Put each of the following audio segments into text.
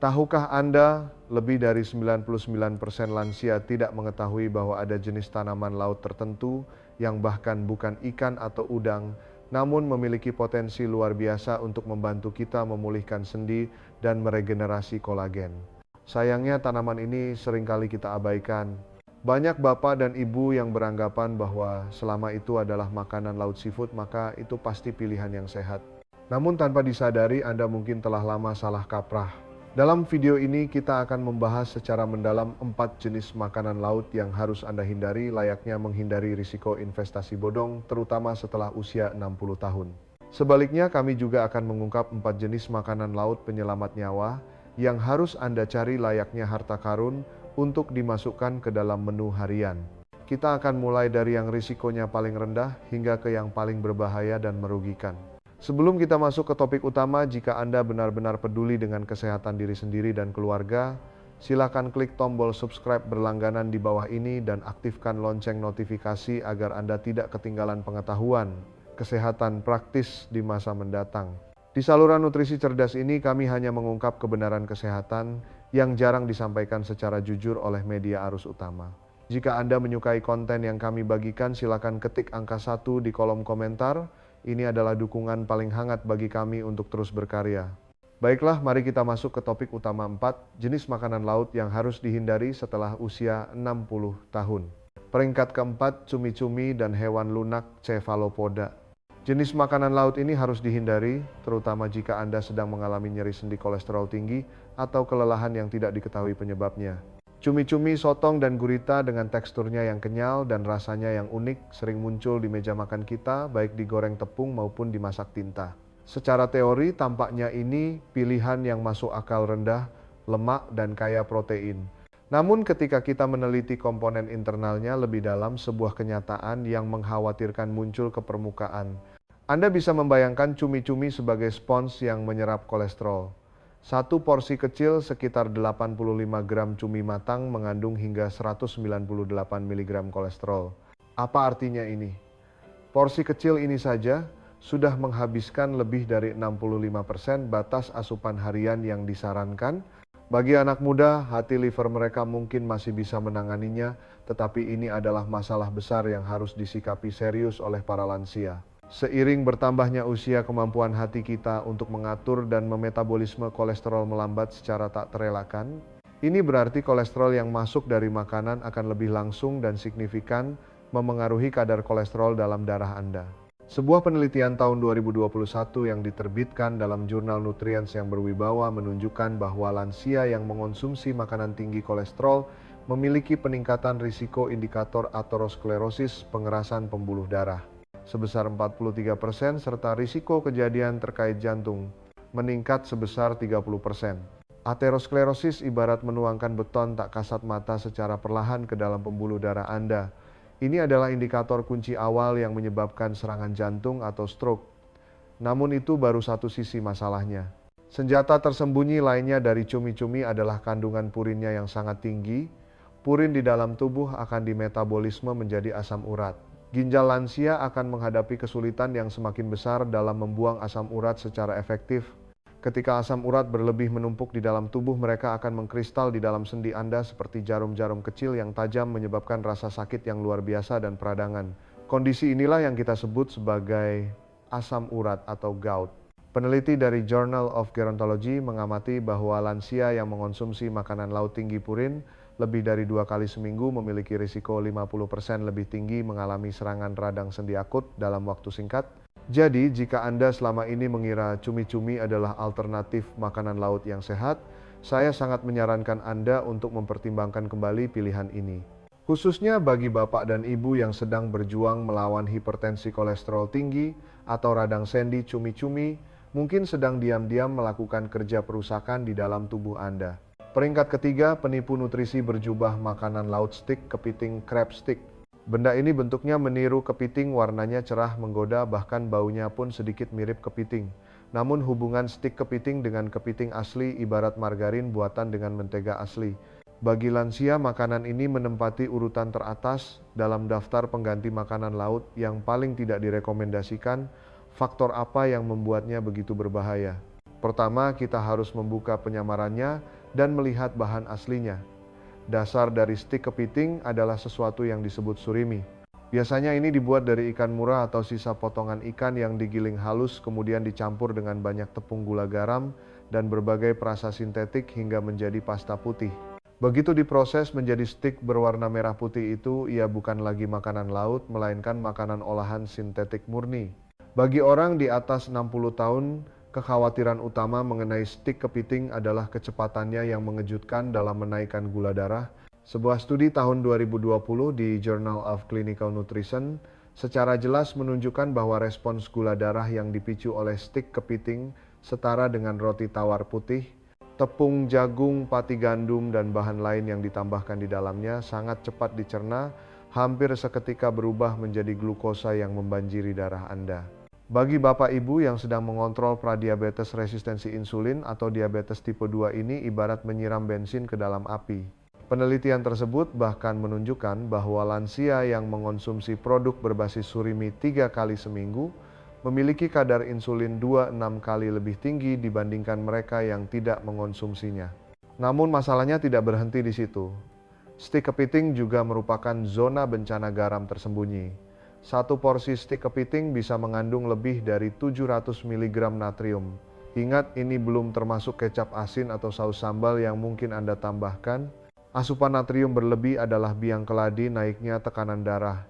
Tahukah Anda, lebih dari 99% lansia tidak mengetahui bahwa ada jenis tanaman laut tertentu yang bahkan bukan ikan atau udang, namun memiliki potensi luar biasa untuk membantu kita memulihkan sendi dan meregenerasi kolagen. Sayangnya tanaman ini seringkali kita abaikan. Banyak bapak dan ibu yang beranggapan bahwa selama itu adalah makanan laut seafood, maka itu pasti pilihan yang sehat. Namun tanpa disadari, Anda mungkin telah lama salah kaprah. Dalam video ini kita akan membahas secara mendalam 4 jenis makanan laut yang harus Anda hindari, layaknya menghindari risiko investasi bodong, terutama setelah usia 60 tahun. Sebaliknya, kami juga akan mengungkap 4 jenis makanan laut penyelamat nyawa yang harus Anda cari layaknya harta karun untuk dimasukkan ke dalam menu harian. Kita akan mulai dari yang risikonya paling rendah hingga ke yang paling berbahaya dan merugikan. Sebelum kita masuk ke topik utama, jika Anda benar-benar peduli dengan kesehatan diri sendiri dan keluarga, silakan klik tombol subscribe berlangganan di bawah ini dan aktifkan lonceng notifikasi agar Anda tidak ketinggalan pengetahuan kesehatan praktis di masa mendatang. Di saluran nutrisi cerdas ini, kami hanya mengungkap kebenaran kesehatan yang jarang disampaikan secara jujur oleh media arus utama. Jika Anda menyukai konten yang kami bagikan, silakan ketik angka 1 di kolom komentar. Ini adalah dukungan paling hangat bagi kami untuk terus berkarya. Baiklah, mari kita masuk ke topik utama 4, jenis makanan laut yang harus dihindari setelah usia 60 tahun. Peringkat keempat, cumi-cumi dan hewan lunak cephalopoda. Jenis makanan laut ini harus dihindari, terutama jika Anda sedang mengalami nyeri sendi, kolesterol tinggi, atau kelelahan yang tidak diketahui penyebabnya. Cumi-cumi, sotong, dan gurita dengan teksturnya yang kenyal dan rasanya yang unik sering muncul di meja makan kita, baik digoreng tepung maupun dimasak tinta. Secara teori, tampaknya ini pilihan yang masuk akal, rendah lemak dan kaya protein. Namun ketika kita meneliti komponen internalnya lebih dalam, sebuah kenyataan yang mengkhawatirkan muncul ke permukaan. Anda bisa membayangkan cumi-cumi sebagai spons yang menyerap kolesterol. Satu porsi kecil sekitar 85 gram cumi matang mengandung hingga 198 mg kolesterol. Apa artinya ini? Porsi kecil ini saja sudah menghabiskan lebih dari 65% batas asupan harian yang disarankan. Bagi anak muda, hati liver mereka mungkin masih bisa menanganinya, tetapi ini adalah masalah besar yang harus disikapi serius oleh para lansia. Seiring bertambahnya usia, kemampuan hati kita untuk mengatur dan memetabolisme kolesterol melambat secara tak terelakkan. Ini berarti kolesterol yang masuk dari makanan akan lebih langsung dan signifikan memengaruhi kadar kolesterol dalam darah Anda. Sebuah penelitian tahun 2021 yang diterbitkan dalam jurnal Nutrients yang berwibawa menunjukkan bahwa lansia yang mengonsumsi makanan tinggi kolesterol memiliki peningkatan risiko indikator aterosklerosis, pengerasan pembuluh darah, sebesar 43% serta risiko kejadian terkait jantung meningkat sebesar 30%. Aterosklerosis ibarat menuangkan beton tak kasat mata secara perlahan ke dalam pembuluh darah Anda. Ini adalah indikator kunci awal yang menyebabkan serangan jantung atau stroke. Namun itu baru satu sisi masalahnya. Senjata tersembunyi lainnya dari cumi-cumi adalah kandungan purinnya yang sangat tinggi. Purin di dalam tubuh akan dimetabolisme menjadi asam urat. Ginjal lansia akan menghadapi kesulitan yang semakin besar dalam membuang asam urat secara efektif. Ketika asam urat berlebih menumpuk di dalam tubuh, mereka akan mengkristal di dalam sendi Anda seperti jarum-jarum kecil yang tajam, menyebabkan rasa sakit yang luar biasa dan peradangan. Kondisi inilah yang kita sebut sebagai asam urat atau gout. Peneliti dari Journal of Gerontology mengamati bahwa lansia yang mengonsumsi makanan laut tinggi purin lebih dari 2 kali seminggu memiliki risiko 50% lebih tinggi mengalami serangan radang sendi akut dalam waktu singkat. Jadi, jika Anda selama ini mengira cumi-cumi adalah alternatif makanan laut yang sehat, saya sangat menyarankan Anda untuk mempertimbangkan kembali pilihan ini. Khususnya bagi bapak dan ibu yang sedang berjuang melawan hipertensi, kolesterol tinggi, atau radang sendi, cumi-cumi mungkin sedang diam-diam melakukan kerja perusakan di dalam tubuh Anda. Peringkat ketiga, penipu nutrisi berjubah makanan laut stick, kepiting crab stick. Benda ini bentuknya meniru kepiting, warnanya cerah menggoda, bahkan baunya pun sedikit mirip kepiting. Namun hubungan stik kepiting dengan kepiting asli ibarat margarin buatan dengan mentega asli. Bagi lansia, makanan ini menempati urutan teratas dalam daftar pengganti makanan laut yang paling tidak direkomendasikan. Faktor apa yang membuatnya begitu berbahaya? Pertama, kita harus membuka penyamarannya dan melihat bahan aslinya. Dasar dari stik kepiting adalah sesuatu yang disebut surimi. Biasanya ini dibuat dari ikan murah atau sisa potongan ikan yang digiling halus kemudian dicampur dengan banyak tepung gula garam dan berbagai perasa sintetik hingga menjadi pasta putih. Begitu diproses menjadi stik berwarna merah putih itu, ia bukan lagi makanan laut, melainkan makanan olahan sintetik murni. Bagi orang di atas 60 tahun, kekhawatiran utama mengenai stik kepiting adalah kecepatannya yang mengejutkan dalam menaikkan gula darah. Sebuah studi tahun 2020 di Journal of Clinical Nutrition secara jelas menunjukkan bahwa respons gula darah yang dipicu oleh stik kepiting setara dengan roti tawar putih, tepung jagung, pati gandum, dan bahan lain yang ditambahkan di dalamnya sangat cepat dicerna, hampir seketika berubah menjadi glukosa yang membanjiri darah Anda. Bagi Bapak Ibu yang sedang mengontrol pradiabetes resistensi insulin atau diabetes tipe 2 ini ibarat menyiram bensin ke dalam api. Penelitian tersebut bahkan menunjukkan bahwa lansia yang mengonsumsi produk berbasis surimi 3 kali seminggu memiliki kadar insulin 2-6 kali lebih tinggi dibandingkan mereka yang tidak mengonsumsinya. Namun masalahnya tidak berhenti di situ. Stik kepiting juga merupakan zona bencana garam tersembunyi. Satu porsi stik kepiting bisa mengandung lebih dari 700 mg natrium. Ingat, ini belum termasuk kecap asin atau saus sambal yang mungkin Anda tambahkan. Asupan natrium berlebih adalah biang keladi naiknya tekanan darah.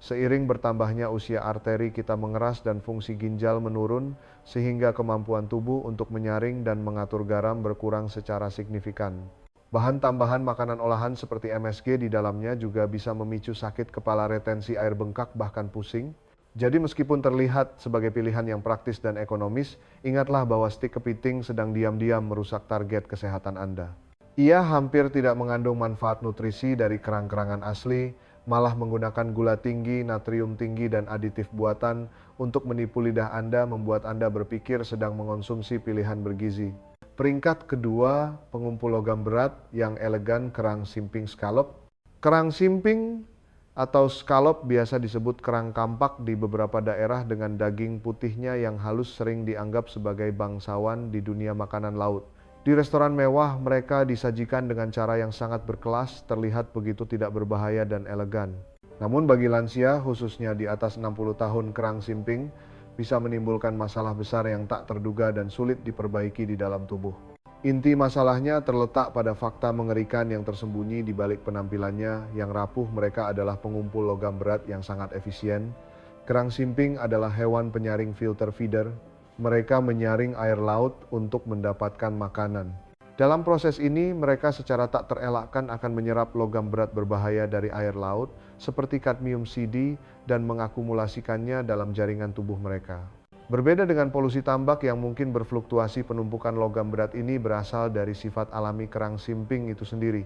Seiring bertambahnya usia arteri, kita mengeras dan fungsi ginjal menurun sehingga kemampuan tubuh untuk menyaring dan mengatur garam berkurang secara signifikan. Bahan tambahan makanan olahan seperti MSG di dalamnya juga bisa memicu sakit kepala, retensi air bengkak, bahkan pusing. Jadi meskipun terlihat sebagai pilihan yang praktis dan ekonomis, ingatlah bahwa stik kepiting sedang diam-diam merusak target kesehatan Anda. Ia hampir tidak mengandung manfaat nutrisi dari kerang-kerangan asli, malah menggunakan gula tinggi, natrium tinggi, dan aditif buatan untuk menipu lidah Anda, membuat Anda berpikir sedang mengonsumsi pilihan bergizi. Peringkat kedua, pengumpul logam berat yang elegan, kerang simping scallop. Kerang simping atau scallop biasa disebut kerang kampak di beberapa daerah dengan daging putihnya yang halus sering dianggap sebagai bangsawan di dunia makanan laut. Di restoran mewah, mereka disajikan dengan cara yang sangat berkelas, terlihat begitu tidak berbahaya dan elegan. Namun bagi lansia, khususnya di atas 60 tahun, kerang simping bisa menimbulkan masalah besar yang tak terduga dan sulit diperbaiki di dalam tubuh. Inti masalahnya terletak pada fakta mengerikan yang tersembunyi di balik penampilannya yang rapuh. Mereka adalah pengumpul logam berat yang sangat efisien. Kerang simping adalah hewan penyaring filter feeder. Mereka menyaring air laut untuk mendapatkan makanan. Dalam proses ini, mereka secara tak terelakkan akan menyerap logam berat berbahaya dari air laut, seperti kadmium CD, dan mengakumulasikannya dalam jaringan tubuh mereka. Berbeda dengan polusi tambak yang mungkin berfluktuasi, penumpukan logam berat ini berasal dari sifat alami kerang simping itu sendiri.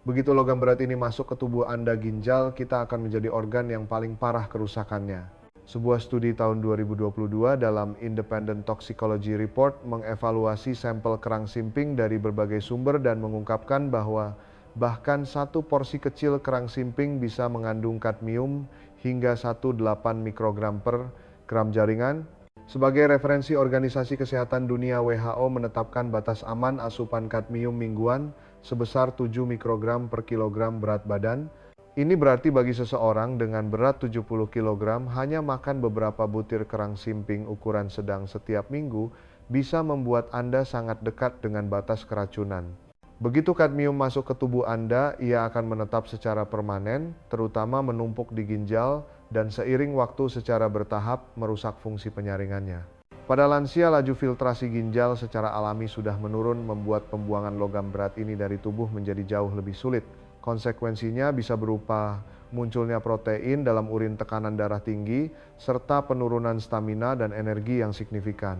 Begitu logam berat ini masuk ke tubuh Anda, ginjal kita akan menjadi organ yang paling parah kerusakannya. Sebuah studi tahun 2022 dalam Independent Toxicology Report mengevaluasi sampel kerang simping dari berbagai sumber dan mengungkapkan bahwa bahkan satu porsi kecil kerang simping bisa mengandung kadmium hingga 1,8 mikrogram per gram jaringan. Sebagai referensi, Organisasi Kesehatan Dunia WHO menetapkan batas aman asupan kadmium mingguan sebesar 7 mikrogram per kilogram berat badan. Ini berarti bagi seseorang dengan berat 70 kg, hanya makan beberapa butir kerang simping ukuran sedang setiap minggu bisa membuat Anda sangat dekat dengan batas keracunan. Begitu kadmium masuk ke tubuh Anda, ia akan menetap secara permanen, terutama menumpuk di ginjal, dan seiring waktu secara bertahap merusak fungsi penyaringannya. Pada lansia, laju filtrasi ginjal secara alami sudah menurun, membuat pembuangan logam berat ini dari tubuh menjadi jauh lebih sulit. Konsekuensinya bisa berupa munculnya protein dalam urin, tekanan darah tinggi, serta penurunan stamina dan energi yang signifikan.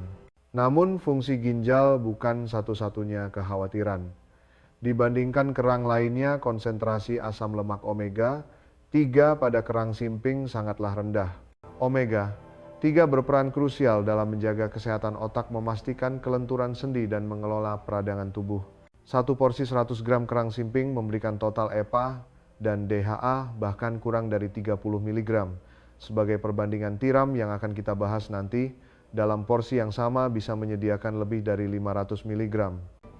Namun fungsi ginjal bukan satu-satunya kekhawatiran. Dibandingkan kerang lainnya, konsentrasi asam lemak omega 3 pada kerang simping sangatlah rendah. Omega 3 berperan krusial dalam menjaga kesehatan otak, memastikan kelenturan sendi, dan mengelola peradangan tubuh. Satu porsi 100 gram kerang simping memberikan total EPA dan DHA bahkan kurang dari 30 mg. Sebagai perbandingan tiram yang akan kita bahas nanti, dalam porsi yang sama bisa menyediakan lebih dari 500 mg.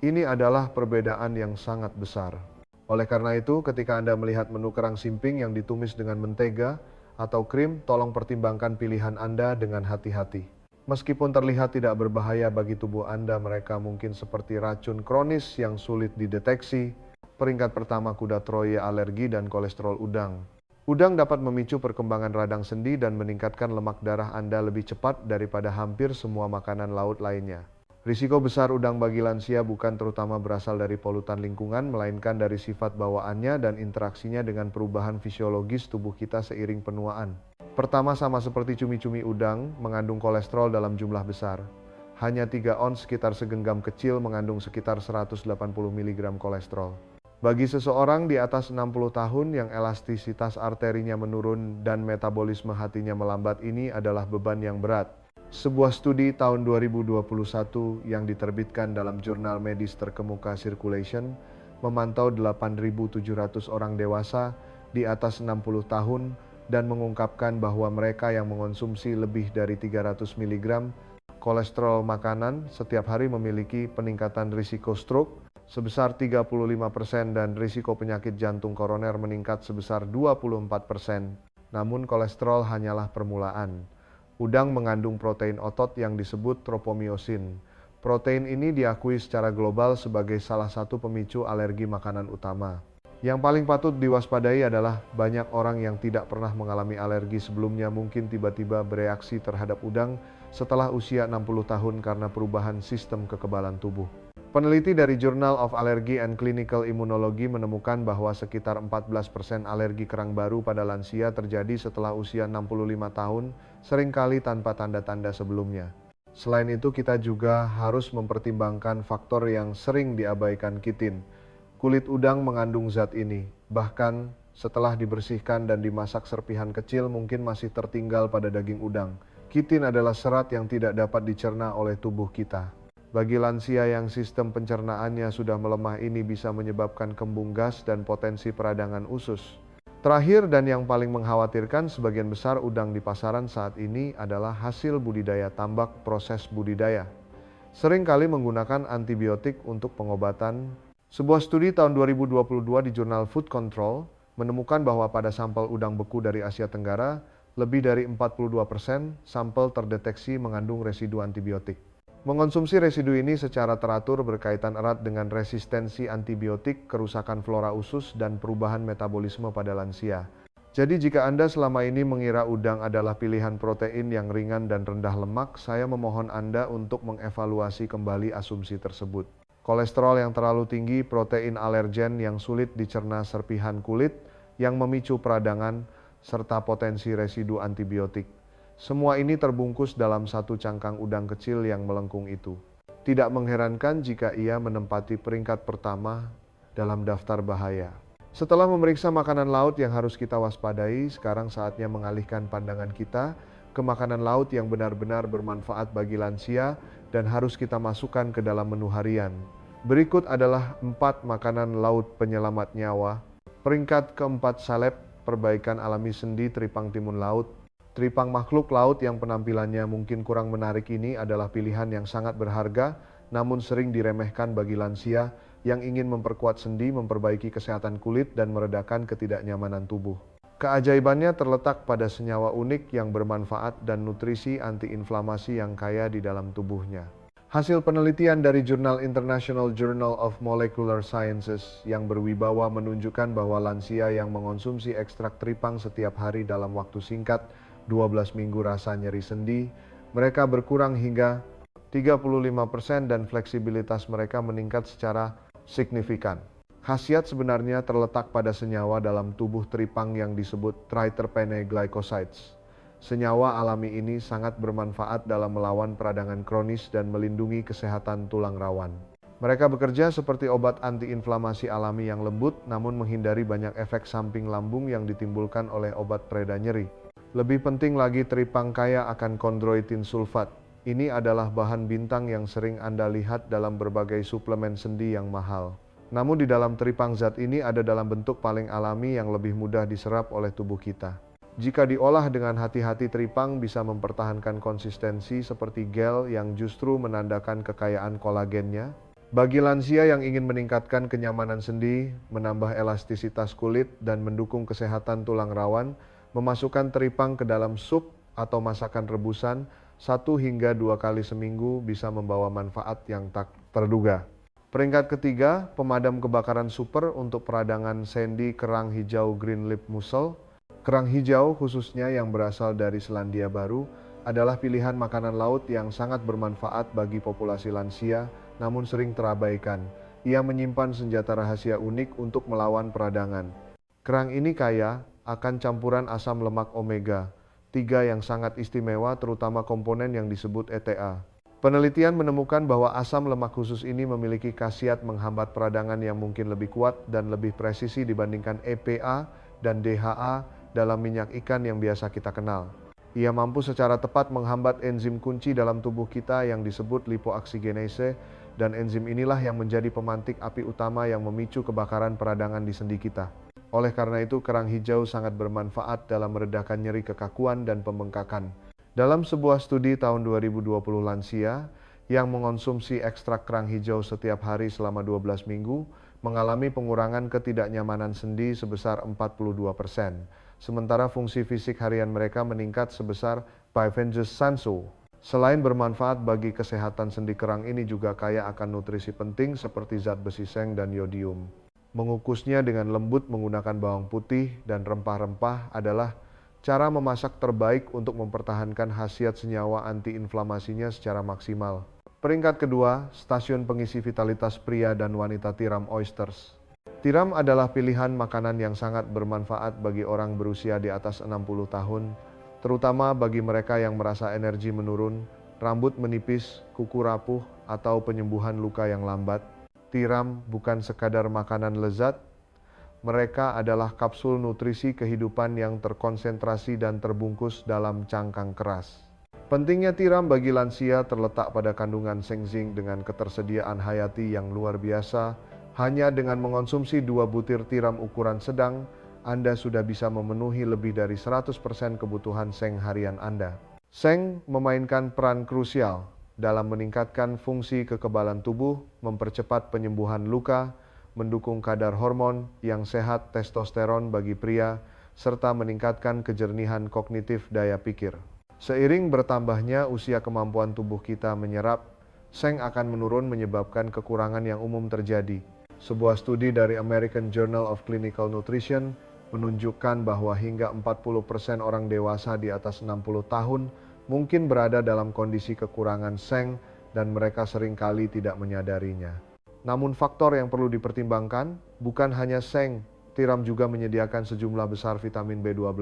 Ini adalah perbedaan yang sangat besar. Oleh karena itu, ketika Anda melihat menu kerang simping yang ditumis dengan mentega atau krim, tolong pertimbangkan pilihan Anda dengan hati-hati. Meskipun terlihat tidak berbahaya bagi tubuh Anda, mereka mungkin seperti racun kronis yang sulit dideteksi. Peringkat pertama, kuda Troya, alergi dan kolesterol udang. Udang dapat memicu perkembangan radang sendi dan meningkatkan lemak darah Anda lebih cepat daripada hampir semua makanan laut lainnya. Risiko besar udang bagi lansia bukan terutama berasal dari polutan lingkungan, melainkan dari sifat bawaannya dan interaksinya dengan perubahan fisiologis tubuh kita seiring penuaan. Pertama, sama seperti cumi-cumi udang, mengandung kolesterol dalam jumlah besar. Hanya 3 ons sekitar segenggam kecil mengandung sekitar 180 mg kolesterol. Bagi seseorang di atas 60 tahun yang elastisitas arterinya menurun dan metabolisme hatinya melambat, ini adalah beban yang berat. Sebuah studi tahun 2021 yang diterbitkan dalam jurnal medis terkemuka Circulation memantau 8.700 orang dewasa di atas 60 tahun dan mengungkapkan bahwa mereka yang mengonsumsi lebih dari 300 mg kolesterol makanan setiap hari memiliki peningkatan risiko stroke sebesar 35% dan risiko penyakit jantung koroner meningkat sebesar 24%. Namun kolesterol hanyalah permulaan. Udang mengandung protein otot yang disebut tropomyosin. Protein ini diakui secara global sebagai salah satu pemicu alergi makanan utama. Yang paling patut diwaspadai adalah banyak orang yang tidak pernah mengalami alergi sebelumnya mungkin tiba-tiba bereaksi terhadap udang setelah usia 60 tahun karena perubahan sistem kekebalan tubuh. Peneliti dari Journal of Allergy and Clinical Immunology menemukan bahwa sekitar 14% alergi kerang baru pada lansia terjadi setelah usia 65 tahun, seringkali tanpa tanda-tanda sebelumnya. Selain itu, kita juga harus mempertimbangkan faktor yang sering diabaikan, kitin. Kulit udang mengandung zat ini, bahkan setelah dibersihkan dan dimasak serpihan kecil mungkin masih tertinggal pada daging udang. Kitin adalah serat yang tidak dapat dicerna oleh tubuh kita. Bagi lansia yang sistem pencernaannya sudah melemah, ini bisa menyebabkan kembung gas dan potensi peradangan usus. Terakhir dan yang paling mengkhawatirkan, sebagian besar udang di pasaran saat ini adalah hasil budidaya tambak proses budidaya. Seringkali menggunakan antibiotik untuk pengobatan. Sebuah studi tahun 2022 di jurnal Food Control menemukan bahwa pada sampel udang beku dari Asia Tenggara, lebih dari 42% sampel terdeteksi mengandung residu antibiotik. Mengonsumsi residu ini secara teratur berkaitan erat dengan resistensi antibiotik, kerusakan flora usus, dan perubahan metabolisme pada lansia. Jadi jika Anda selama ini mengira udang adalah pilihan protein yang ringan dan rendah lemak, saya memohon Anda untuk mengevaluasi kembali asumsi tersebut. Kolesterol yang terlalu tinggi, protein alergen yang sulit dicerna serpihan kulit, yang memicu peradangan, serta potensi residu antibiotik. Semua ini terbungkus dalam satu cangkang udang kecil yang melengkung itu. Tidak mengherankan jika ia menempati peringkat pertama dalam daftar bahaya. Setelah memeriksa makanan laut yang harus kita waspadai, sekarang saatnya mengalihkan pandangan kita ke makanan laut yang benar-benar bermanfaat bagi lansia dan harus kita masukkan ke dalam menu harian. Berikut adalah 4 makanan laut penyelamat nyawa. Peringkat keempat, salep, perbaikan alami sendi teripang timun laut. Teripang makhluk laut yang penampilannya mungkin kurang menarik ini adalah pilihan yang sangat berharga, namun sering diremehkan bagi lansia yang ingin memperkuat sendi, memperbaiki kesehatan kulit, dan meredakan ketidaknyamanan tubuh. Keajaibannya terletak pada senyawa unik yang bermanfaat dan nutrisi antiinflamasi yang kaya di dalam tubuhnya. Hasil penelitian dari jurnal International Journal of Molecular Sciences yang berwibawa menunjukkan bahwa lansia yang mengonsumsi ekstrak teripang setiap hari dalam waktu singkat, 12 minggu rasa nyeri sendi, mereka berkurang hingga 35% dan fleksibilitas mereka meningkat secara signifikan. Khasiat sebenarnya terletak pada senyawa dalam tubuh teripang yang disebut triterpene glycosides. Senyawa alami ini sangat bermanfaat dalam melawan peradangan kronis dan melindungi kesehatan tulang rawan. Mereka bekerja seperti obat antiinflamasi alami yang lembut, namun menghindari banyak efek samping lambung yang ditimbulkan oleh obat pereda nyeri. Lebih penting lagi, teripang kaya akan kondroitin sulfat. Ini adalah bahan bintang yang sering Anda lihat dalam berbagai suplemen sendi yang mahal. Namun di dalam teripang, zat ini ada dalam bentuk paling alami yang lebih mudah diserap oleh tubuh kita. Jika diolah dengan hati-hati, teripang bisa mempertahankan konsistensi seperti gel yang justru menandakan kekayaan kolagennya. Bagi lansia yang ingin meningkatkan kenyamanan sendi, menambah elastisitas kulit, dan mendukung kesehatan tulang rawan, memasukkan teripang ke dalam sup atau masakan rebusan 1 hingga 2 kali seminggu bisa membawa manfaat yang tak terduga. Peringkat ketiga, pemadam kebakaran super untuk peradangan sendi kerang hijau green lip mussel. Kerang hijau, khususnya yang berasal dari Selandia Baru, adalah pilihan makanan laut yang sangat bermanfaat bagi populasi lansia, namun sering terabaikan. Ia menyimpan senjata rahasia unik untuk melawan peradangan. Kerang ini kaya akan campuran asam lemak omega 3 yang sangat istimewa, terutama komponen yang disebut ETA. Penelitian menemukan bahwa asam lemak khusus ini memiliki khasiat menghambat peradangan yang mungkin lebih kuat dan lebih presisi dibandingkan EPA dan DHA dalam minyak ikan yang biasa kita kenal. Ia mampu secara tepat menghambat enzim kunci dalam tubuh kita yang disebut lipoaksigenase, dan enzim inilah yang menjadi pemantik api utama yang memicu kebakaran peradangan di sendi kita. Oleh karena itu, kerang hijau sangat bermanfaat dalam meredakan nyeri kekakuan dan pembengkakan. Dalam sebuah studi tahun 2020, lansia yang mengonsumsi ekstrak kerang hijau setiap hari selama 12 minggu mengalami pengurangan ketidaknyamanan sendi sebesar 42%. Sementara fungsi fisik harian mereka meningkat sebesar 5%. Selain bermanfaat bagi kesehatan sendi, kerang ini juga kaya akan nutrisi penting seperti zat besi, seng, dan yodium. Mengukusnya dengan lembut menggunakan bawang putih dan rempah-rempah adalah cara memasak terbaik untuk mempertahankan khasiat senyawa antiinflamasinya secara maksimal. Peringkat kedua, stasiun pengisi vitalitas pria dan wanita tiram oysters. Tiram adalah pilihan makanan yang sangat bermanfaat bagi orang berusia di atas 60 tahun, terutama bagi mereka yang merasa energi menurun, rambut menipis, kuku rapuh, atau penyembuhan luka yang lambat. Tiram bukan sekadar makanan lezat, mereka adalah kapsul nutrisi kehidupan yang terkonsentrasi dan terbungkus dalam cangkang keras. Pentingnya tiram bagi lansia terletak pada kandungan seng-zinc dengan ketersediaan hayati yang luar biasa. Hanya dengan mengonsumsi 2 butir tiram ukuran sedang, Anda sudah bisa memenuhi lebih dari 100% kebutuhan seng harian Anda. Seng memainkan peran krusial dalam meningkatkan fungsi kekebalan tubuh, mempercepat penyembuhan luka, mendukung kadar hormon yang sehat testosteron bagi pria, serta meningkatkan kejernihan kognitif daya pikir. Seiring bertambahnya usia, kemampuan tubuh kita menyerap seng akan menurun, menyebabkan kekurangan yang umum terjadi. Sebuah studi dari American Journal of Clinical Nutrition menunjukkan bahwa hingga 40% orang dewasa di atas 60 tahun mungkin berada dalam kondisi kekurangan seng dan mereka seringkali tidak menyadarinya. Namun faktor yang perlu dipertimbangkan bukan hanya seng, tiram juga menyediakan sejumlah besar vitamin B12.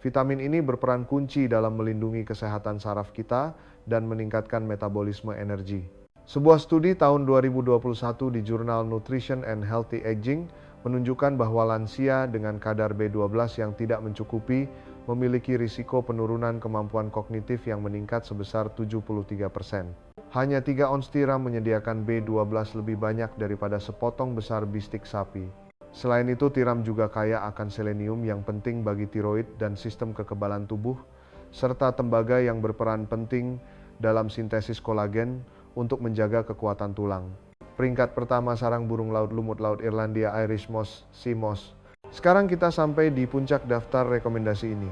Vitamin ini berperan kunci dalam melindungi kesehatan saraf kita dan meningkatkan metabolisme energi. Sebuah studi tahun 2021 di jurnal Nutrition and Healthy Aging menunjukkan bahwa lansia dengan kadar B12 yang tidak mencukupi memiliki risiko penurunan kemampuan kognitif yang meningkat sebesar 73%. Hanya 3 ons tiram menyediakan B12 lebih banyak daripada sepotong besar bistik sapi. Selain itu, tiram juga kaya akan selenium yang penting bagi tiroid dan sistem kekebalan tubuh, serta tembaga yang berperan penting dalam sintesis kolagen untuk menjaga kekuatan tulang. Peringkat pertama, sarang burung laut lumut laut Irlandia Irish Moss, Sea Moss. Sekarang kita sampai di puncak daftar rekomendasi ini.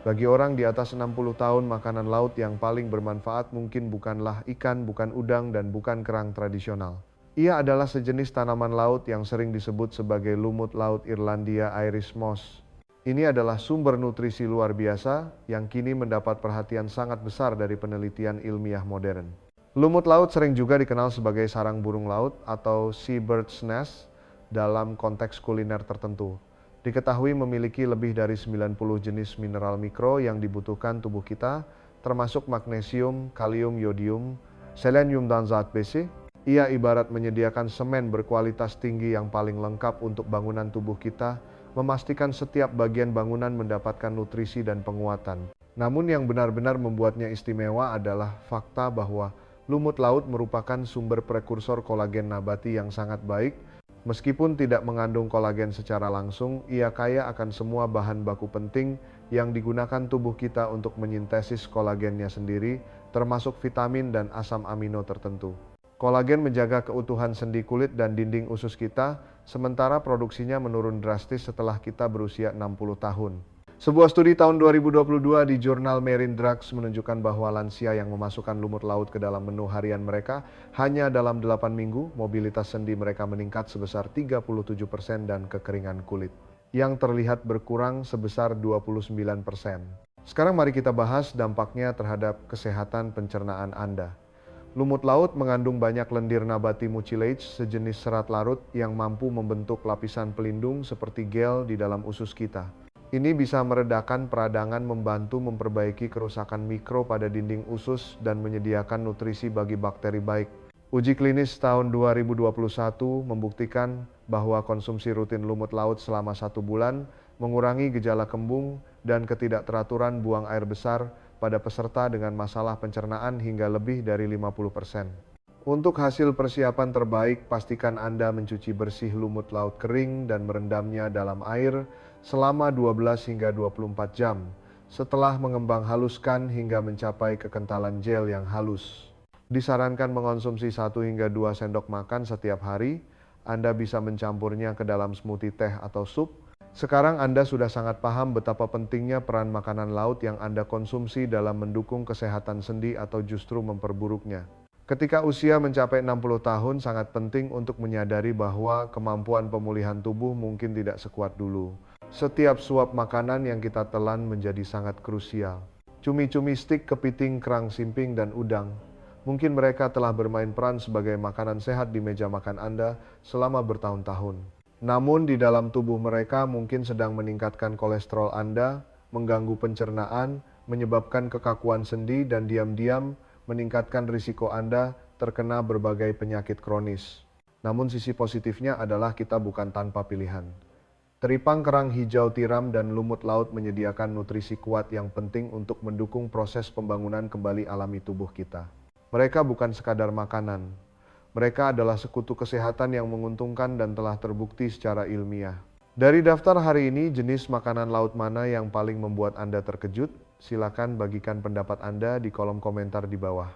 Bagi orang di atas 60 tahun, makanan laut yang paling bermanfaat mungkin bukanlah ikan, bukan udang, dan bukan kerang tradisional. Ia adalah sejenis tanaman laut yang sering disebut sebagai lumut laut Irlandia Irish Moss. Ini adalah sumber nutrisi luar biasa yang kini mendapat perhatian sangat besar dari penelitian ilmiah modern. Lumut laut sering juga dikenal sebagai sarang burung laut atau seabird's nest dalam konteks kuliner tertentu. Diketahui memiliki lebih dari 90 jenis mineral mikro yang dibutuhkan tubuh kita, termasuk magnesium, kalium, yodium, selenium, dan zat besi. Ia ibarat menyediakan semen berkualitas tinggi yang paling lengkap untuk bangunan tubuh kita, memastikan setiap bagian bangunan mendapatkan nutrisi dan penguatan. Namun yang benar-benar membuatnya istimewa adalah fakta bahwa lumut laut merupakan sumber prekursor kolagen nabati yang sangat baik Meskipun tidak mengandung kolagen secara langsung, ia kaya akan semua bahan baku penting yang digunakan tubuh kita untuk menyintesis kolagennya sendiri, termasuk vitamin dan asam amino tertentu. Kolagen menjaga keutuhan sendi kulit dan dinding usus kita, sementara produksinya menurun drastis setelah kita berusia 60 tahun. Sebuah studi tahun 2022 di jurnal Marine Drugs menunjukkan bahwa lansia yang memasukkan lumut laut ke dalam menu harian mereka hanya dalam 8 minggu, mobilitas sendi mereka meningkat sebesar 37% dan kekeringan kulit yang terlihat berkurang sebesar 29%. Sekarang mari kita bahas dampaknya terhadap kesehatan pencernaan Anda. Lumut laut mengandung banyak lendir nabati mucilage, sejenis serat larut yang mampu membentuk lapisan pelindung seperti gel di dalam usus kita. Ini bisa meredakan peradangan, membantu memperbaiki kerusakan mikro pada dinding usus, dan menyediakan nutrisi bagi bakteri baik. Uji klinis tahun 2021 membuktikan bahwa konsumsi rutin lumut laut selama 1 bulan mengurangi gejala kembung dan ketidakteraturan buang air besar pada peserta dengan masalah pencernaan hingga lebih dari 50%. Untuk hasil persiapan terbaik, pastikan Anda mencuci bersih lumut laut kering dan merendamnya dalam air selama 12 hingga 24 jam, setelah mengembang haluskan hingga mencapai kekentalan gel yang halus. Disarankan mengonsumsi 1 hingga 2 sendok makan setiap hari. Anda bisa mencampurnya ke dalam smoothie teh atau sup. Sekarang Anda sudah sangat paham betapa pentingnya peran makanan laut yang Anda konsumsi dalam mendukung kesehatan sendi atau justru memperburuknya. Ketika usia mencapai 60 tahun, sangat penting untuk menyadari bahwa kemampuan pemulihan tubuh mungkin tidak sekuat dulu. Setiap suap makanan yang kita telan menjadi sangat krusial. Cumi-cumi stik, kepiting, kerang simping, dan udang. Mungkin mereka telah bermain peran sebagai makanan sehat di meja makan Anda selama bertahun-tahun. Namun di dalam tubuh mereka mungkin sedang meningkatkan kolesterol Anda, mengganggu pencernaan, menyebabkan kekakuan sendi, dan diam-diam meningkatkan risiko Anda terkena berbagai penyakit kronis. Namun sisi positifnya adalah kita bukan tanpa pilihan. Teripang kerang hijau tiram dan lumut laut menyediakan nutrisi kuat yang penting untuk mendukung proses pembangunan kembali alami tubuh kita. Mereka bukan sekadar makanan. Mereka adalah sekutu kesehatan yang menguntungkan dan telah terbukti secara ilmiah. Dari daftar hari ini, jenis makanan laut mana yang paling membuat Anda terkejut? Silakan bagikan pendapat Anda di kolom komentar di bawah.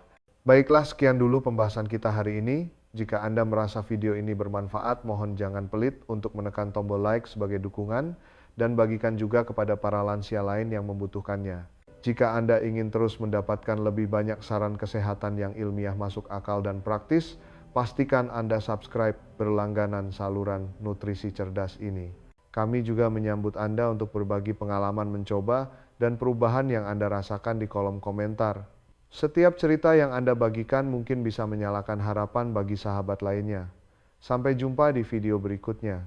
Baiklah, sekian dulu pembahasan kita hari ini. Jika Anda merasa video ini bermanfaat, mohon jangan pelit untuk menekan tombol like sebagai dukungan dan bagikan juga kepada para lansia lain yang membutuhkannya. Jika Anda ingin terus mendapatkan lebih banyak saran kesehatan yang ilmiah, masuk akal, dan praktis, pastikan Anda subscribe berlangganan saluran nutrisi cerdas ini. Kami juga menyambut Anda untuk berbagi pengalaman mencoba dan perubahan yang Anda rasakan di kolom komentar. Setiap cerita yang Anda bagikan mungkin bisa menyalakan harapan bagi sahabat lainnya. Sampai jumpa di video berikutnya.